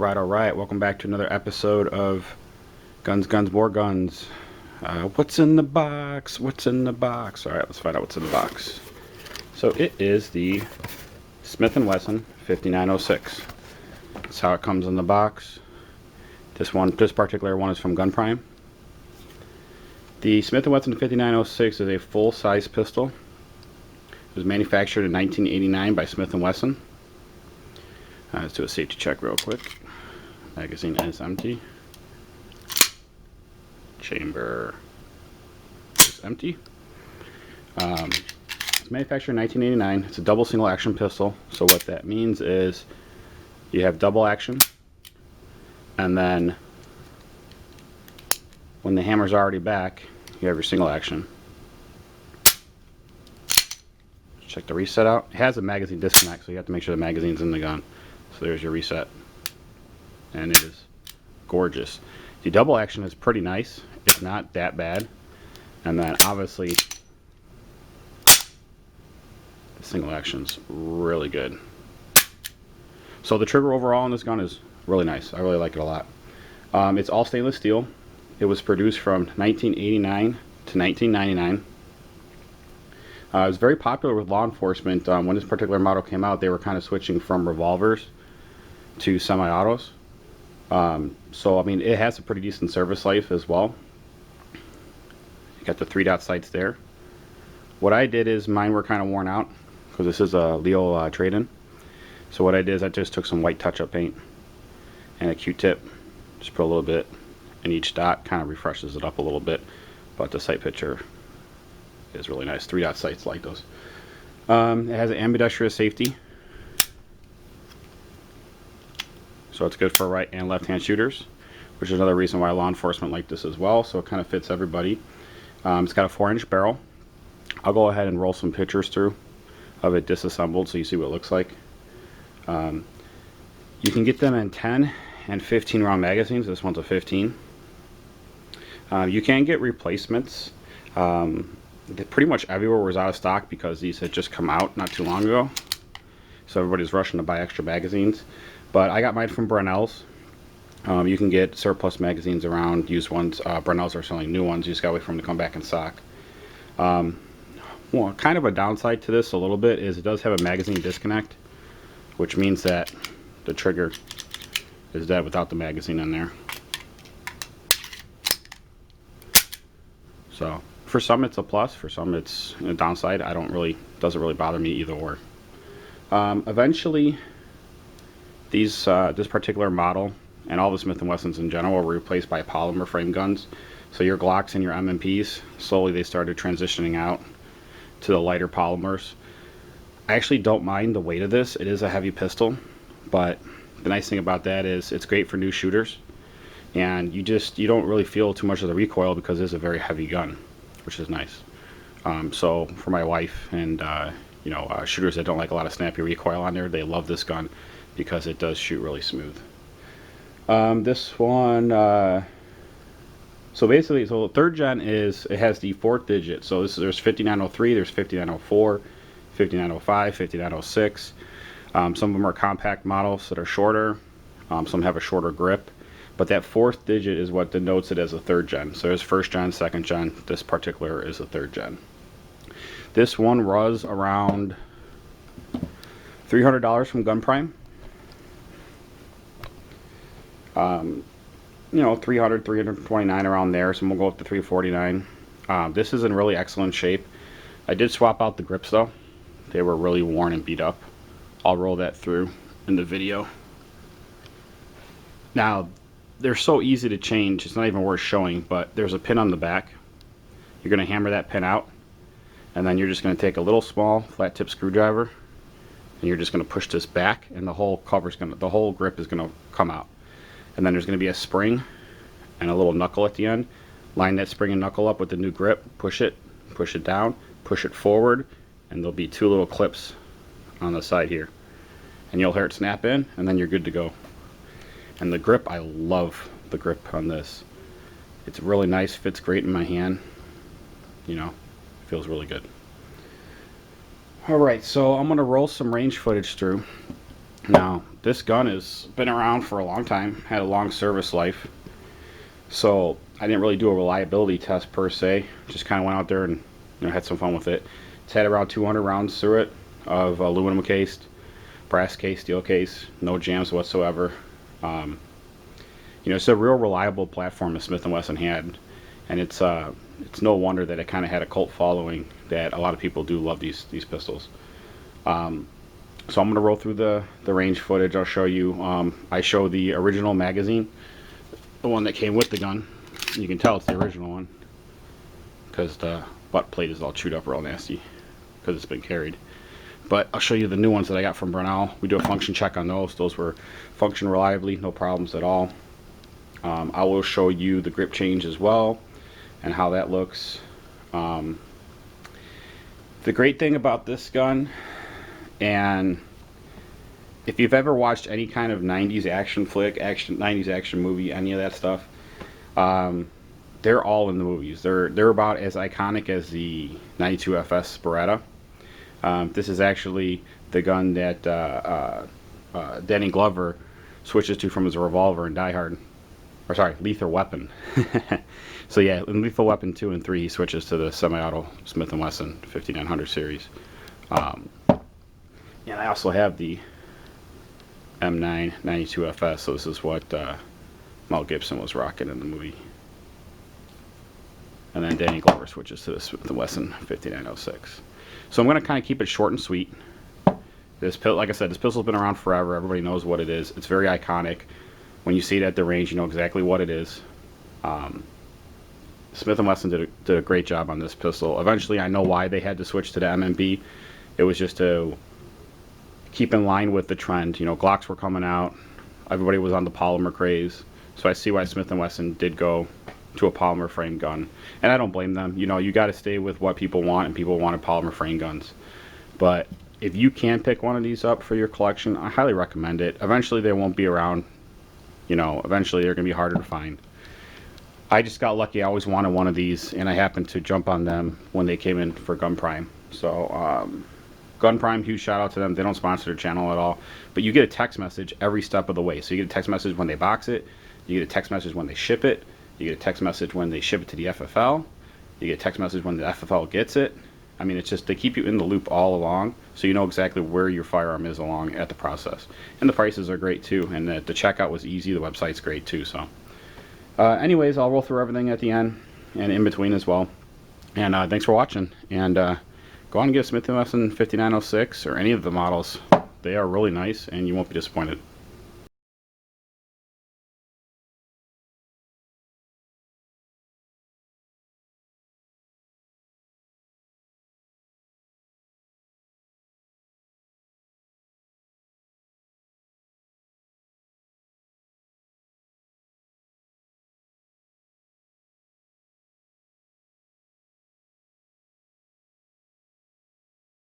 Alright. Welcome back to another episode of Guns, More Guns. What's in the box? What's in the box? Alright, let's find out what's in the box. So it is the Smith and Wesson 5906. That's how it comes in the box. This particular one is from Gun Prime. The Smith and Wesson 5906 is a full-size pistol. It was manufactured in 1989 by Smith and Wesson. Let's do a safety check real quick. Magazine is empty. Chamber is empty. It's manufactured in 1989. It's a double single action pistol. So what that means is you have double action, and then when the hammer's already back, you have your single action. Check the reset out. It has a magazine disconnect, so you have to make sure the magazine's in the gun. So there's your reset, and it is gorgeous. The double action is pretty nice. It's not that bad. And then obviously the single action's really good. So the trigger overall on this gun is really nice. I really like it a lot. It's all stainless steel. It was produced from 1989 to 1999. It was very popular with law enforcement. When this particular model came out, they were kind of switching from revolvers to semi-autos. So I mean, it has a pretty decent service life as well. You got the 3-dot sights there. What I did is, mine were kind of worn out because this is a Leo trade-in. So what I did is I just took some white touch-up paint and a Q-tip, just put a little bit in each dot, kind of refreshes it up a little bit. But the sight picture is really nice. 3-dot sights, like those. It has an ambidextrous safety, so it's good for right and left hand shooters, which is another reason why law enforcement like this as well. So it kind of fits everybody. It's got a 4-inch barrel. I'll go ahead and roll some pictures through of it disassembled so you see what it looks like. You can get them in 10 and 15 round magazines. This one's a 15. You can get replacements. Pretty much everywhere was out of stock because these had just come out not too long ago, so everybody's rushing to buy extra magazines. But I got mine from Brunel's. You can get surplus magazines around, used ones. Brunel's are selling new ones. You just gotta wait for them to come back in stock. Well, kind of a downside to this a little bit is it does have a magazine disconnect, which means that the trigger is dead without the magazine in there. So for some it's a plus, for some it's a downside. Doesn't really bother me either or. Eventually this particular model and all the Smith & Wessons in general were replaced by polymer frame guns. So your Glocks and your M&Ps, slowly they started transitioning out to the lighter polymers. I actually don't mind the weight of this. It is a heavy pistol, but the nice thing about that is it's great for new shooters, and you don't really feel too much of the recoil because it is a very heavy gun, which is nice. So for my wife and shooters that don't like a lot of snappy recoil on there, they love this gun because it does shoot really smooth. This one, so basically, third gen it has the 4th digit. So there's 5903, there's 5904, 5905, 5906. Some of them are compact models that are shorter. Some have a shorter grip, but that 4th digit is what denotes it as a 3rd gen. So there's 1st gen, 2nd gen. This particular is a 3rd gen. This one was around $300 from Gun Prime. 300, 329 around there. Some will go up to 349. This is in really excellent shape. I did swap out the grips though. They were really worn and beat up. I'll roll that through in the video. Now, they're so easy to change, it's not even worth showing, but there's a pin on the back. You're going to hammer that pin out, and then you're just going to take a little small flat tip screwdriver, and you're just going to push this back, and the whole grip is going to come out. And then there's going to be a spring and a little knuckle at the end. Line that spring and knuckle up with the new grip, push it down, push it forward, and there'll be 2 little clips on the side here. And you'll hear it snap in, and then you're good to go. And the grip, I love the grip on this. It's really nice, fits great in my hand. Feels really good. Alright, so I'm going to roll some range footage through. Now, this gun has been around for a long time, had a long service life, so I didn't really do a reliability test per se. Just kind of went out there and had some fun with it. It's had around 200 rounds through it of aluminum cased, brass case, steel case, no jams whatsoever. It's a real reliable platform that Smith and Wesson had, and it's no wonder that it kind of had a cult following. That a lot of people do love these pistols. So I'm going to roll through the range footage. I'll show you. I show the original magazine, the one that came with the gun. You can tell it's the original one because the butt plate is all chewed up real nasty because it's been carried. But I'll show you the new ones that I got from Brunel. We do a function check on those. Those were function reliably, no problems at all. I will show you the grip change as well and how that looks. The great thing about this gun, and if you've ever watched any kind of 90s action flick, 90s action movie, any of that stuff, they're all in the movies. They're about as iconic as the 92 FS Beretta. This is actually the gun that Danny Glover switches to from his revolver in Die Hard. Or sorry, Lethal Weapon. So yeah, in Lethal Weapon 2 and 3, he switches to the semi-auto Smith & Wesson 5900 series. And I also have the M9 92 FS, so this is what Mel Gibson was rocking in the movie. And then Danny Glover switches to the Smith & Wesson 5906. So I'm going to kind of keep it short and sweet. Like I said, this pistol's been around forever. Everybody knows what it is. It's very iconic. When you see it at the range, you know exactly what it is. Smith & Wesson did a great job on this pistol. Eventually, I know why they had to switch to the MMB. It was just to keep in line with the trend. Glocks were coming out. Everybody was on the polymer craze. So I see why Smith & Wesson did go to a polymer frame gun. And I don't blame them. You got to stay with what people want, and people wanted polymer frame guns. But if you can pick one of these up for your collection, I highly recommend it. Eventually, they won't be around. Eventually they're going to be harder to find. I just got lucky. I always wanted one of these, and I happened to jump on them when they came in for Gun Prime. So, Gun Prime, huge shout out to them. They don't sponsor their channel at all, but you get a text message every step of the way. So you get a text message when they box it, you get a text message when they ship it, you get a text message when they ship it to the FFL, you get a text message when the FFL gets it. I mean, it's just, they keep you in the loop all along, so you know exactly where your firearm is along at the process. And the prices are great too, and the checkout was easy. The website's great too. So anyways, I'll roll through everything at the end and in between as well. And thanks for watching, and go on and get a Smith & Wesson 5906 or any of the models. They are really nice, and you won't be disappointed.